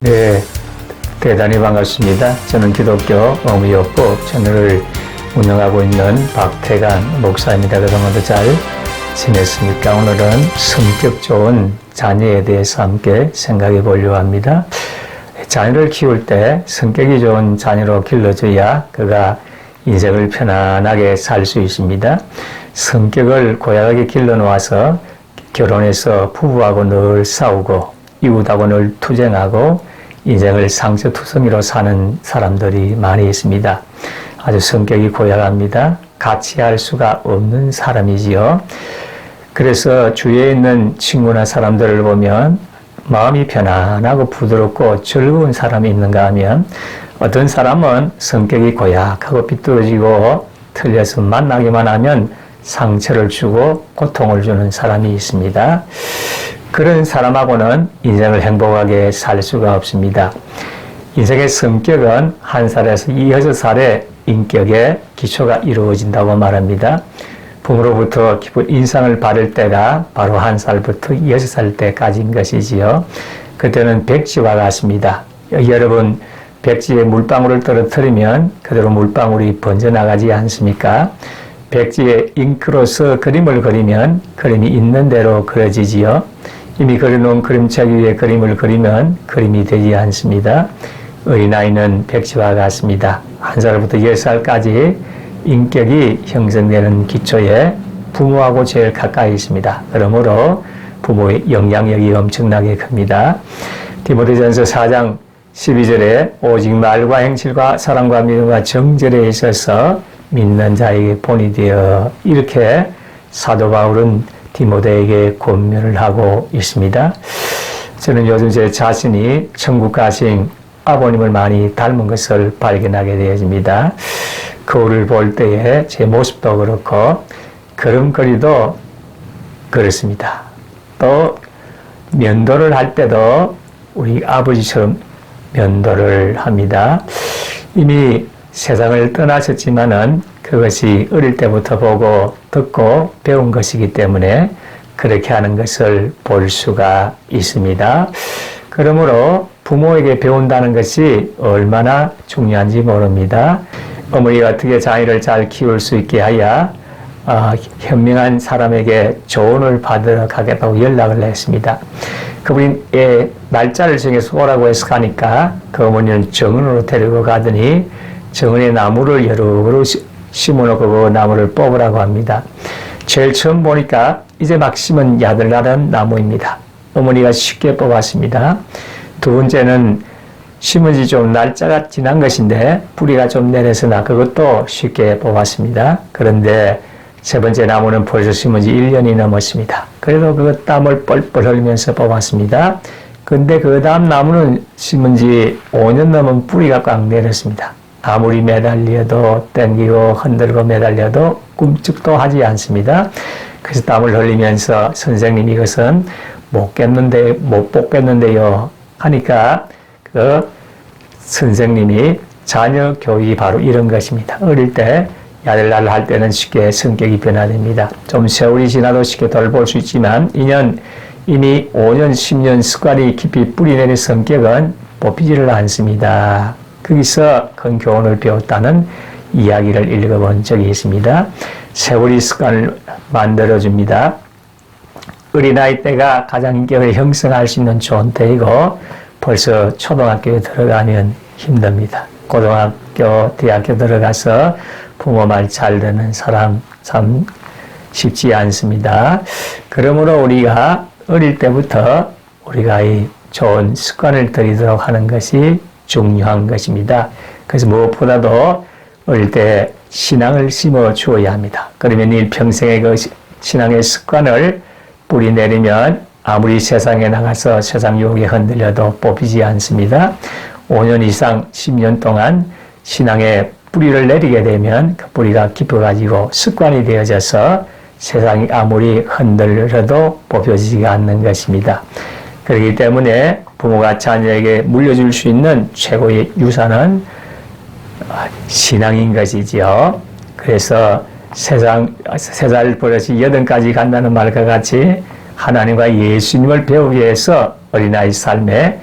네, 대단히 반갑습니다. 저는 기독교 어무요법 채널을 운영하고 있는 박태관 목사입니다. 그동안도 잘 지냈습니까? 오늘은 성격 좋은 자녀에 대해서 함께 생각해 보려고 합니다. 자녀를 키울 때 성격이 좋은 자녀로 길러줘야 그가 인생을 편안하게 살 수 있습니다. 성격을 고약하게 길러놓아서 결혼해서 부부하고 늘 싸우고 이웃하고 늘 투쟁하고 인생을 상처투성이로 사는 사람들이 많이 있습니다. 아주 성격이 고약합니다. 같이 할 수가 없는 사람이지요. 그래서 주위에 있는 친구나 사람들을 보면 마음이 편안하고 부드럽고 즐거운 사람이 있는가 하면 어떤 사람은 성격이 고약하고 삐뚤어지고 틀려서 만나기만 하면 상처를 주고 고통을 주는 사람이 있습니다. 그런 사람하고는 인생을 행복하게 살 수가 없습니다. 인생의 성격은 1살에서 26살의 인격의 기초가 이루어진다고 말합니다. 부모로부터 깊은 인상을 받을 때가 바로 1살부터 6살 때까지인 것이지요. 그때는 백지와 같습니다. 여러분, 백지에 물방울을 떨어뜨리면 그대로 물방울이 번져나가지 않습니까? 백지에 잉크로서 그림을 그리면 그림이 있는 대로 그려지지요. 이미 그려놓은 그림책 위에 그림을 그리면 그림이 되지 않습니다. 어린아이는 백지와 같습니다. 1살부터 10살까지 인격이 형성되는 기초에 부모하고 제일 가까이 있습니다. 그러므로 부모의 영향력이 엄청나게 큽니다. 디모데전서 4장 12절에 오직 말과 행실과 사랑과 믿음과 정절에 있어서 믿는 자에게 본이 되어, 이렇게 사도 바울은 디모데에게 권면을 하고 있습니다. 저는 요즘 제 자신이 천국 가신 아버님을 많이 닮은 것을 발견하게 되어집니다. 거울을 볼 때에 제 모습도 그렇고 걸음걸이도 그렇습니다. 또 면도를 할 때도 우리 아버지처럼 면도를 합니다. 이미 세상을 떠나셨지만은 그것이 어릴 때부터 보고 듣고 배운 것이기 때문에 그렇게 하는 것을 볼 수가 있습니다. 그러므로 부모에게 배운다는 것이 얼마나 중요한지 모릅니다. 어머니가 어떻게 자녀를 잘 키울 수 있게 하여 현명한 사람에게 조언을 받으러 가겠다고 연락을 했습니다. 그분이 날짜를 정해서 오라고 해서 가니까 그 어머니는 정원으로 데리고 가더니 정원에 나무를 여러 그루 심어놓고 그 나무를 뽑으라고 합니다. 제일 처음 보니까 이제 막 심은 야들나는 나무입니다. 어머니가 쉽게 뽑았습니다. 두 번째는 심은 지 좀 날짜가 지난 것인데 뿌리가 좀 내려서나 그것도 쉽게 뽑았습니다. 그런데 세 번째 나무는 벌써 심은 지 1년이 넘었습니다. 그래도 그 땀을 뻘뻘 흘리면서 뽑았습니다. 근데 그 다음 나무는 심은 지 5년 넘은 뿌리가 꽉 내렸습니다. 아무리 매달려도 땡기고 흔들고 매달려도 꿈쩍도 하지 않습니다. 그래서 땀을 흘리면서 선생님 이것은 못 뽑겠는데요 하니까 그 선생님이 자녀 교육이 바로 이런 것입니다. 어릴 때 야들나들 할 때는 쉽게 성격이 변화됩니다. 좀 세월이 지나도 쉽게 돌볼 수 있지만 이미 5년, 10년 습관이 깊이 뿌리내린 성격은 뽑히지를 않습니다. 거기서 큰 교훈을 배웠다는 이야기를 읽어본 적이 있습니다. 세월이 습관을 만들어줍니다. 어린아이 때가 가장 인격을 형성할 수 있는 좋은 때이고 벌써 초등학교에 들어가면 힘듭니다. 고등학교, 대학교 들어가서 부모 말 잘 듣는 사람 참 쉽지 않습니다. 그러므로 우리가 어릴 때부터 우리가 이 좋은 습관을 들이도록 하는 것이 중요한 것입니다. 그래서 무엇보다도 어릴 때 신앙을 심어 주어야 합니다. 그러면 일평생의 그 신앙의 습관을 뿌리 내리면 아무리 세상에 나가서 세상 유혹에 흔들려도 뽑히지 않습니다. 5년 이상 10년 동안 신앙의 뿌리를 내리게 되면 그 뿌리가 깊어가지고 습관이 되어져서 세상이 아무리 흔들려도 뽑혀지지가 않는 것입니다. 그렇기 때문에 부모가 자녀에게 물려줄 수 있는 최고의 유산은 신앙인 것이지요. 그래서 세살 버릇이 8가지 간다는 말과 같이 하나님과 예수님을 배우기 위해서 어린아이 삶에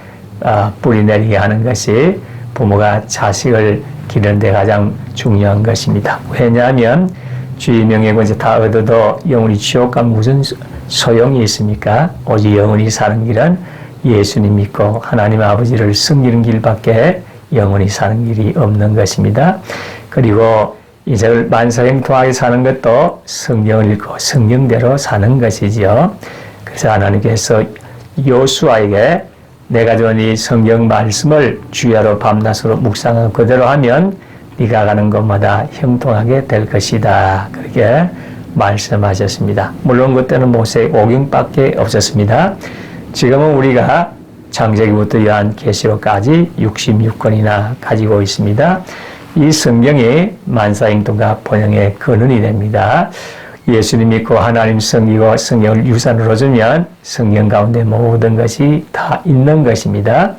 뿌리내리게 하는 것이 부모가 자식을 기르는 데 가장 중요한 것입니다. 왜냐하면 주의 명예 권세 다 얻어도 영원히 지옥 가면 무슨 소용이 있습니까? 오직 영원히 사는 길은 예수님 믿고 하나님 아버지를 섬기는 길밖에 영원히 사는 길이 없는 것입니다. 그리고 인생을 만사형통하게 사는 것도 성경을 읽고 성경대로 사는 것이지요. 그래서 하나님께서 요수아에게 내가 준 이 성경 말씀을 주야로 밤낮으로 묵상하고 그대로 하면 네가 가는 곳마다 형통하게 될 것이다. 그렇게 말씀하셨습니다. 물론 그때는 모세의 오경밖에 없었습니다. 지금은 우리가 창세기부터 요한계시록까지 66권이나 가지고 있습니다. 이 성경이 만사형통과 번영의 근원이 됩니다. 예수님 믿고 하나님 섬기고 성경을 유산으로 주면 성경 가운데 모든 것이 다 있는 것입니다.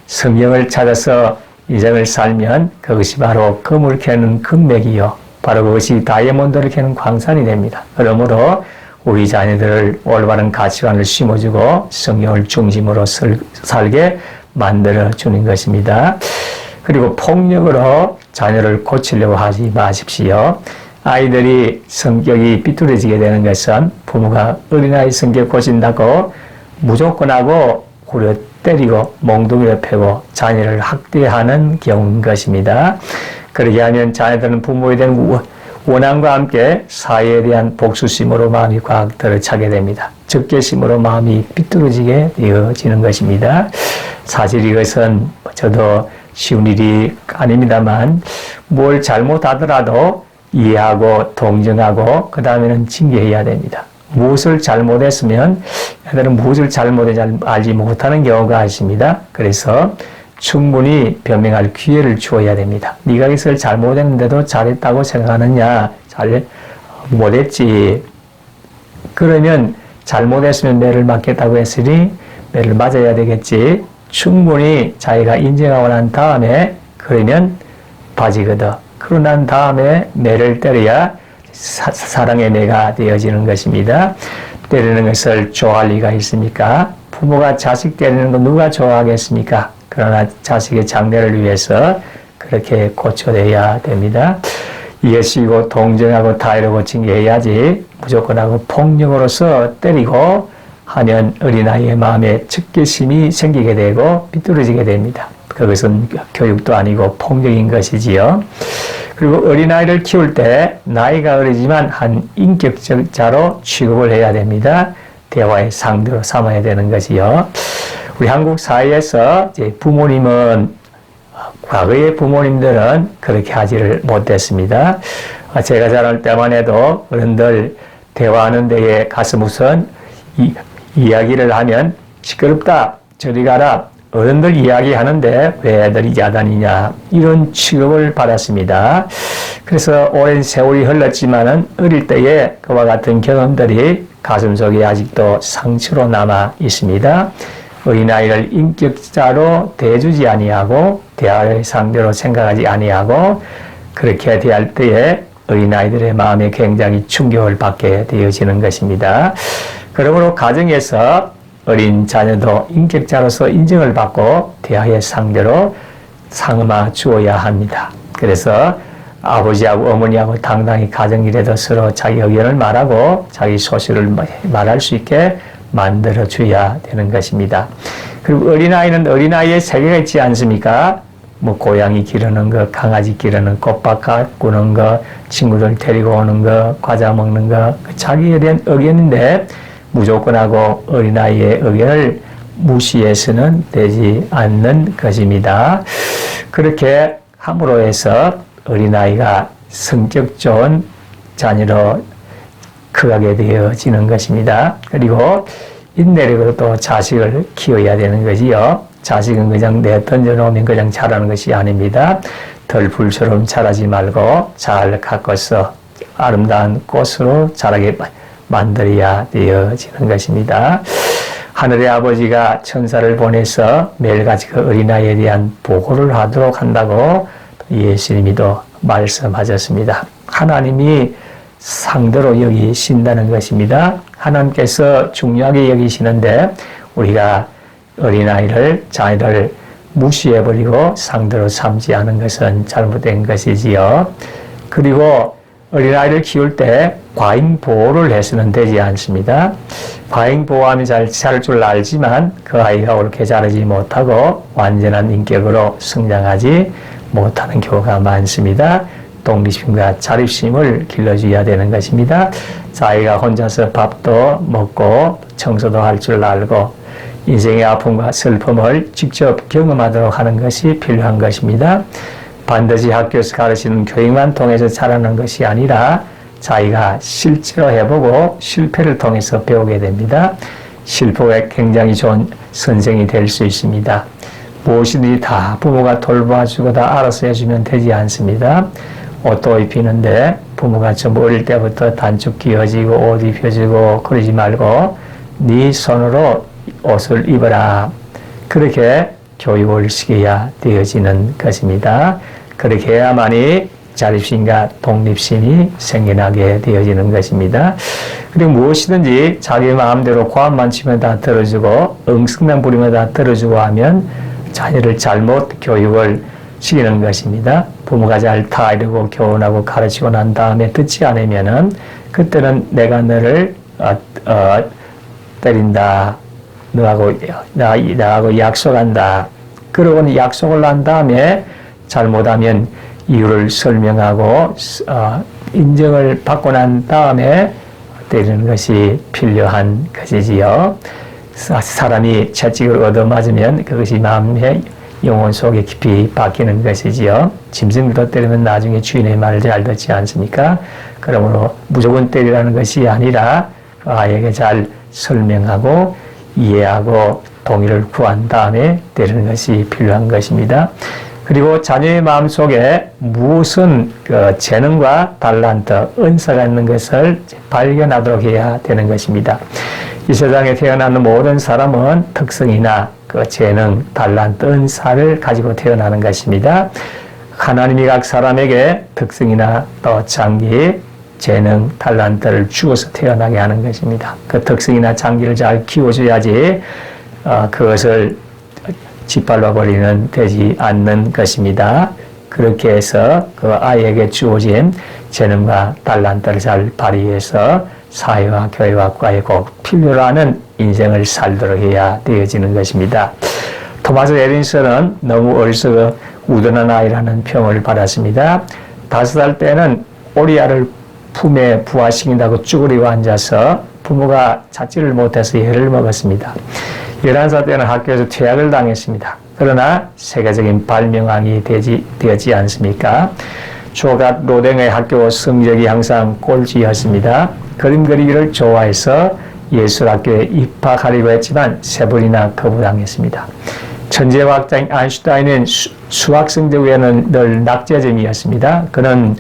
성경을 찾아서 인생을 살면 그것이 바로 금을 캐는 금맥이요. 바로 그것이 다이아몬드를 캐는 광산이 됩니다. 그러므로 우리 자녀들을 올바른 가치관을 심어주고 성경을 중심으로 살게 만들어주는 것입니다. 그리고 폭력으로 자녀를 고치려고 하지 마십시오. 아이들이 성격이 삐뚤어지게 되는 것은 부모가 어린아이 성격 고친다고 무조건 하고 고려 때리고 몽둥이를 패고 자녀를 학대하는 경우인 것입니다. 그렇게 하면 자녀들은 부모에 대한 원함과 함께 사회에 대한 복수심으로 마음이 꽉 들어차게 됩니다. 적개심으로 마음이 삐뚤어지게 되어지는 것입니다. 사실 이것은 저도 쉬운 일이 아닙니다만 뭘 잘못하더라도 이해하고 동정하고 그 다음에는 징계해야 됩니다. 무엇을 잘못했으면 애들은 무엇을 잘못했는지 알지 못하는 경우가 있습니다. 그래서 충분히 변명할 기회를 주어야 됩니다. 네가 이것을 잘못했는데도 잘했다고 생각하느냐? 잘 못했지. 그러면 잘못했으면 매를 맞겠다고 했으니 매를 맞아야 되겠지. 충분히 자기가 인정하고 난 다음에 그러면 바지 걷어. 그러고 난 다음에 매를 때려야 사랑의 매가 되어지는 것입니다. 때리는 것을 좋아할 리가 있습니까? 부모가 자식 때리는 거 누가 좋아하겠습니까? 그러나 자식의 장래를 위해서 그렇게 고쳐내야 됩니다. 이해시고 동정하고 다이르고 징계해야지 무조건 하고 폭력으로서 때리고 하면 어린아이의 마음에 적개심이 생기게 되고 삐뚤어지게 됩니다. 그것은 교육도 아니고 폭력인 것이지요. 그리고 어린아이를 키울 때 나이가 어리지만 한 인격자로 취급을 해야 됩니다. 대화의 상대로 삼아야 되는 것이요. 우리 한국 사회에서 이제 부모님은 과거의 부모님들은 그렇게 하지를 못했습니다. 제가 자랄 때만 해도 어른들 대화하는 데에 가서 무슨 이야기를 하면 시끄럽다, 저리 가라, 어른들 이야기하는데 왜 애들이 야단이냐 이런 취급을 받았습니다. 그래서 오랜 세월이 흘렀지만은 어릴 때에 그와 같은 경험들이 가슴속에 아직도 상처로 남아 있습니다. 어린아이를 인격자로 대해주지 아니하고 대화의 상대로 생각하지 아니하고 그렇게 대할 때에 어린아이들의 마음에 굉장히 충격을 받게 되어지는 것입니다. 그러므로 가정에서 어린 자녀도 인격자로서 인정을 받고 대화의 상대로 삼아 주어야 합니다. 그래서 아버지하고 어머니하고 당당히 가정일에도 서로 자기 의견을 말하고 자기 소식을 말할 수 있게 만들어줘야 되는 것입니다. 그리고 어린아이는 어린아이의 세계가 있지 않습니까? 뭐 고양이 기르는 거, 강아지 기르는 거, 꽃밭 가꾸는 거, 친구들 데리고 오는 거, 과자 먹는 거, 자기에 대한 의견인데 무조건 하고 어린아이의 의견을 무시해서는 되지 않는 것입니다. 그렇게 함으로 해서 어린아이가 성격 좋은 자녀로 크게 되어지는 것입니다. 그리고 인내력으로 또 자식을 키워야 되는 거지요. 자식은 그냥 내 던져놓으면 그냥 자라는 것이 아닙니다. 덜불처럼 자라지 말고 잘 가꿔서 아름다운 꽃으로 자라게 만들어야 되어지는 것입니다. 하늘의 아버지가 천사를 보내서 매일같이 그 어린아이에 대한 보고를 하도록 한다고 예수님이도 말씀하셨습니다. 하나님이 상대로 여기신다는 것입니다. 하나님께서 중요하게 여기시는데 우리가 어린아이를, 자녀를 무시해버리고 상대로 삼지 않은 것은 잘못된 것이지요. 그리고 어린아이를 키울 때 과잉보호를 해서는 되지 않습니다. 과잉보호하면 잘 자랄 줄 알지만 그 아이가 옳게 자라지 못하고 완전한 인격으로 성장하지 못하는 경우가 많습니다. 독립심과 자립심을 길러줘야 되는 것입니다. 자기가 혼자서 밥도 먹고 청소도 할 줄 알고 인생의 아픔과 슬픔을 직접 경험하도록 하는 것이 필요한 것입니다. 반드시 학교에서 가르치는 교육만 통해서 자라는 것이 아니라 자기가 실제로 해보고 실패를 통해서 배우게 됩니다. 실패가 굉장히 좋은 선생이 될 수 있습니다. 무엇이든지 다 부모가 돌봐주고 다 알아서 해주면 되지 않습니다. 옷도 입히는데 부모가 좀 어릴 때부터 단축 끼워지고 옷 입혀주고 그러지 말고 네 손으로 옷을 입어라. 그렇게 교육을 시켜야 되어지는 것입니다. 그렇게 해야만이 자립심과 독립심이 생겨나게 되어지는 것입니다. 그리고 무엇이든지 자기 마음대로 고함만 치면 다 들어주고 응승만 부리면 다 들어주고 하면 자녀를 잘못 교육을 시키는 것입니다. 부모가 잘 타이르고 교훈하고 가르치고 난 다음에 듣지 않으면은 그때는 내가 너를 때린다. 나하고 약속한다. 그러고는 약속을 한 다음에 잘못하면 이유를 설명하고 인정을 받고 난 다음에 때리는 것이 필요한 것이지요. 사람이 채찍을 얻어맞으면 그것이 마음의 영혼 속에 깊이 박히는 것이지요. 짐승도 때리면 나중에 주인의 말을 잘 듣지 않습니까? 그러므로 무조건 때리라는 것이 아니라 아이에게 잘 설명하고 이해하고 동의를 구한 다음에 때리는 것이 필요한 것입니다. 그리고 자녀의 마음속에 무슨 재능과 달란트, 은사가 있는 것을 발견하도록 해야 되는 것입니다. 이 세상에 태어나는 모든 사람은 특성이나 그 재능, 달란트, 은사를 가지고 태어나는 것입니다. 하나님이 각 사람에게 특성이나 또 장기, 재능, 달란트를 주어서 태어나게 하는 것입니다. 그 특성이나 장기를 잘 키워줘야지 그것을 짓밟아버리는 되지 않는 것입니다. 그렇게 해서 그 아이에게 주어진 재능과 달란트를 잘 발휘해서 사회와 교회와 국가에 꼭 필요로 하는 인생을 살도록 해야 되어지는 것입니다. 토마스 에딘슨은 너무 어려서 우둔한 아이라는 평을 받았습니다. 5살 때는 오리알을 품에 부화시킨다고 쭈그리고 앉아서 부모가 찾지를 못해서 해를 먹었습니다. 11살 때는 학교에서 퇴학을 당했습니다. 그러나 세계적인 발명왕이 되었지 않습니까? 조각 로댕의 학교 성적이 항상 꼴찌였습니다. 그림 그리기를 좋아해서 예술학교에 입학하려고 했지만 3번이나 거부당했습니다. 천재과학자인 아인슈타인은 수학 성적 외에는 늘 낙제점이었습니다. 그는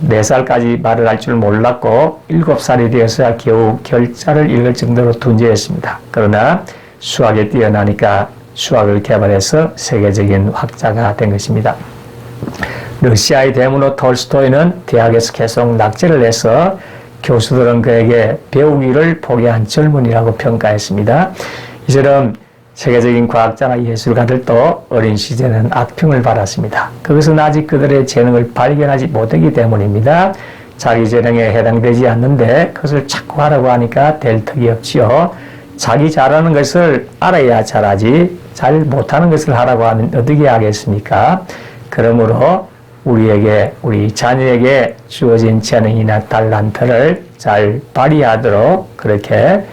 4살까지 말을 할 줄 몰랐고 7살이 되어서야 겨우 결자를 읽을 정도로 둔재했습니다. 그러나 수학에 뛰어나니까 수학을 개발해서 세계적인 학자가 된 것입니다. 러시아의 대문호 톨스토이는 대학에서 계속 낙제를 해서 교수들은 그에게 배우기를 포기한 젊은이라고 평가했습니다. 이처럼 세계적인 과학자나 예술가들도 어린 시절에는 악평을 받았습니다. 그것은 아직 그들의 재능을 발견하지 못했기 때문입니다. 자기 재능에 해당되지 않는데 그것을 자꾸 하라고 하니까 될 턱이 없지요. 자기 잘하는 것을 알아야 잘하지 잘 못하는 것을 하라고 하면 어떻게 하겠습니까? 그러므로 우리 자녀에게 주어진 재능이나 달란트를 잘 발휘하도록 그렇게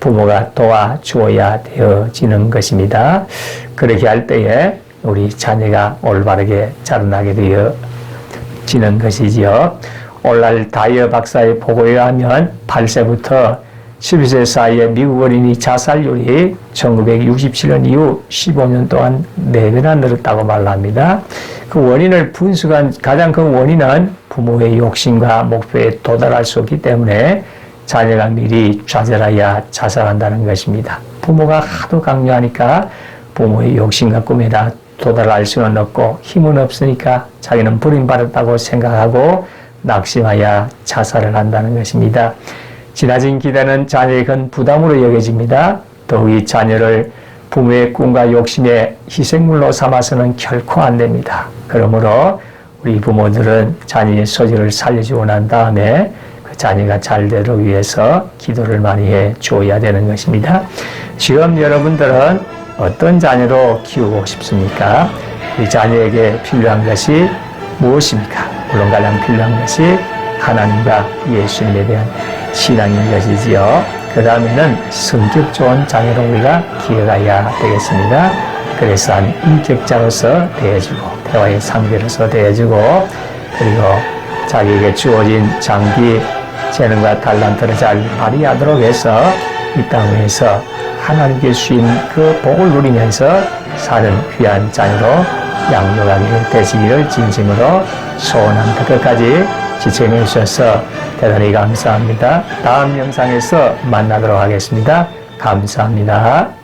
부모가 도와주어야 되어지는 것입니다. 그렇게 할 때에 우리 자녀가 올바르게 자라나게 되어지는 것이지요. 오늘날 다이어 박사의 보고에 의하면 8세부터 12세 사이에 미국 어린이 자살률이 1967년 이후 15년 동안 4배나 늘었다고 말합니다. 그 원인을 분석한 가장 큰 원인은 부모의 욕심과 목표에 도달할 수 없기 때문에 자녀가 미리 좌절하여 자살한다는 것입니다. 부모가 하도 강요하니까 부모의 욕심과 꿈에다 도달할 수는 없고 힘은 없으니까 자기는 버림받았다고 생각하고 낙심하여 자살을 한다는 것입니다. 지나친 기대는 자녀의 큰 부담으로 여겨집니다. 더욱이 자녀를 부모의 꿈과 욕심에 희생물로 삼아서는 결코 안 됩니다. 그러므로 우리 부모들은 자녀의 소질을 살려주고 난 다음에 그 자녀가 잘 되기 위해서 기도를 많이 해 줘야 되는 것입니다. 지금 여러분들은 어떤 자녀로 키우고 싶습니까? 우리 자녀에게 필요한 것이 무엇입니까? 물론 가장 필요한 것이 하나님과 예수님에 대한 신앙인 것이지요. 그 다음에는 성격 좋은 자녀로 우리가 키워가야 되겠습니다. 그래서 한 인격자로서 대해주고 대화의 상대로서 대해주고 그리고 자기에게 주어진 장기, 재능과 달란트를 잘 발휘하도록 해서 이 땅에서 하나님께 주신 그 복을 누리면서 사는 귀한 자녀로 양육하기를 되시기를 진심으로 소원합니다. 끝까지 시청해 주셔서 대단히 감사합니다. 다음 영상에서 만나도록 하겠습니다. 감사합니다.